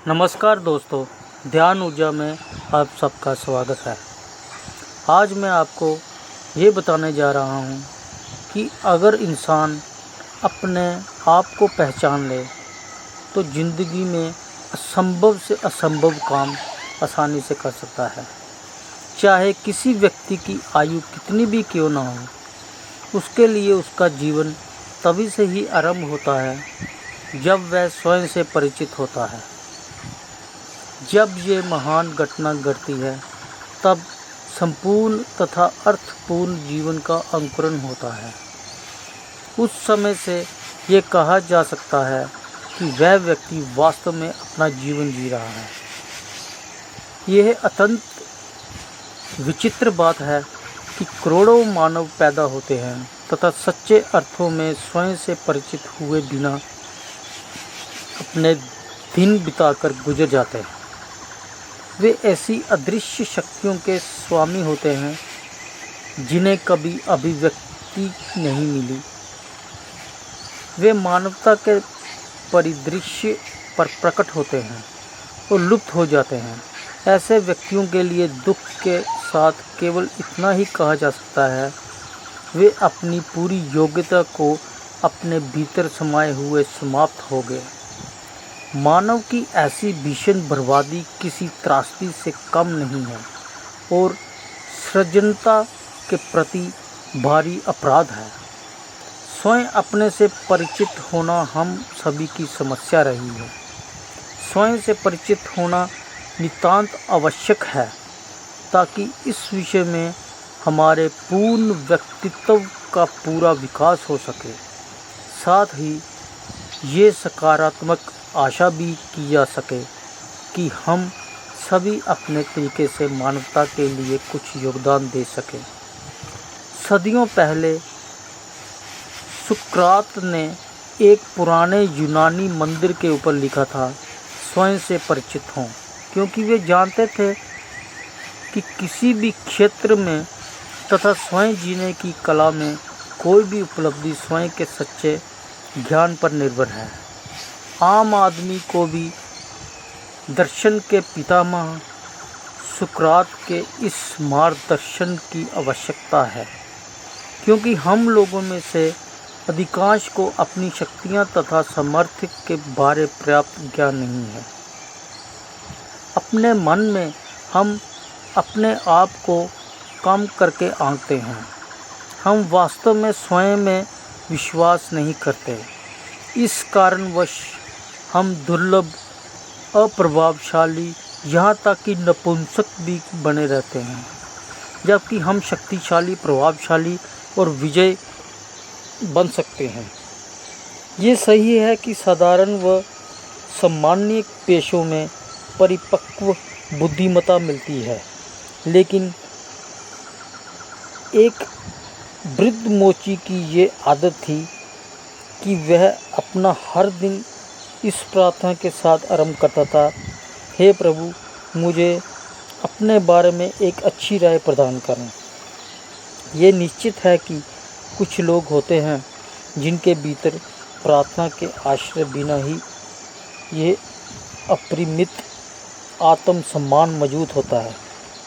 नमस्कार दोस्तों, ध्यान ऊर्जा में आप सबका स्वागत है। आज मैं आपको ये बताने जा रहा हूँ कि अगर इंसान अपने आप को पहचान ले तो ज़िंदगी में असंभव से असंभव काम आसानी से कर सकता है। चाहे किसी व्यक्ति की आयु कितनी भी क्यों ना हो, उसके लिए उसका जीवन तभी से ही आरंभ होता है जब वह स्वयं से परिचित होता है। जब ये महान घटना घटती है तब संपूर्ण तथा अर्थपूर्ण जीवन का अंकुरण होता है। उस समय से ये कहा जा सकता है कि वह व्यक्ति वास्तव में अपना जीवन जी रहा है। यह अत्यंत विचित्र बात है कि करोड़ों मानव पैदा होते हैं तथा सच्चे अर्थों में स्वयं से परिचित हुए बिना अपने दिन बिताकर गुजर जाते हैं। वे ऐसी अदृश्य शक्तियों के स्वामी होते हैं जिन्हें कभी अभिव्यक्ति नहीं मिली। वे मानवता के परिदृश्य पर प्रकट होते हैं और लुप्त हो जाते हैं। ऐसे व्यक्तियों के लिए दुख के साथ केवल इतना ही कहा जा सकता है, वे अपनी पूरी योग्यता को अपने भीतर समाये हुए समाप्त हो गए। मानव की ऐसी भीषण बर्बादी किसी त्रासदी से कम नहीं है और सृजनता के प्रति भारी अपराध है। स्वयं अपने से परिचित होना हम सभी की समस्या रही है। स्वयं से परिचित होना नितांत आवश्यक है ताकि इस विषय में हमारे पूर्ण व्यक्तित्व का पूरा विकास हो सके। साथ ही ये सकारात्मक आशा भी की जा सके कि हम सभी अपने तरीके से मानवता के लिए कुछ योगदान दे सकें। सदियों पहले सुकरात ने एक पुराने यूनानी मंदिर के ऊपर लिखा था, स्वयं से परिचित हों, क्योंकि वे जानते थे कि किसी भी क्षेत्र में तथा स्वयं जीने की कला में कोई भी उपलब्धि स्वयं के सच्चे ज्ञान पर निर्भर है। आम आदमी को भी दर्शन के पितामह सुकरात के इस मार्गदर्शन की आवश्यकता है, क्योंकि हम लोगों में से अधिकांश को अपनी शक्तियां तथा सामर्थ्य के बारे पर्याप्त ज्ञान नहीं है। अपने मन में हम अपने आप को कम करके आंकते हैं। हम वास्तव में स्वयं में विश्वास नहीं करते। इस कारणवश हम दुर्लभ, अप्रभावशाली, यहाँ तक कि नपुंसक भी बने रहते हैं, जबकि हम शक्तिशाली, प्रभावशाली और विजय बन सकते हैं। ये सही है कि साधारण व सामान्य पेशों में परिपक्व बुद्धिमत्ता मिलती है, लेकिन एक वृद्ध मोची की ये आदत थी कि वह अपना हर दिन इस प्रार्थना के साथ आरंभ करता था, हे प्रभु, मुझे अपने बारे में एक अच्छी राय प्रदान करें। ये निश्चित है कि कुछ लोग होते हैं जिनके भीतर प्रार्थना के आश्रय बिना ही ये अपरिमित आत्मसम्मान मौजूद होता है,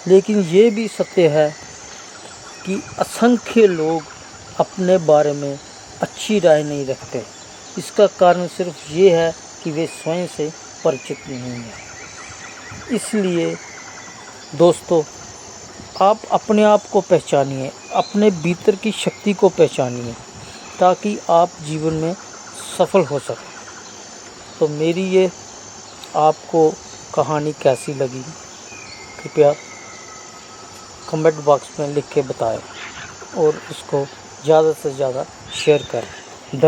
लेकिन ये भी सत्य है कि असंख्य लोग अपने बारे में अच्छी राय नहीं रखते। इसका कारण सिर्फ ये है कि वे स्वयं से परिचित नहीं हैं। इसलिए दोस्तों, आप अपने आप को पहचानिए, अपने भीतर की शक्ति को पहचानिए, ताकि आप जीवन में सफल हो सकें। तो मेरी ये आपको कहानी कैसी लगी, कृपया कमेंट बॉक्स में लिख के बताएं और इसको ज़्यादा से ज़्यादा शेयर करें।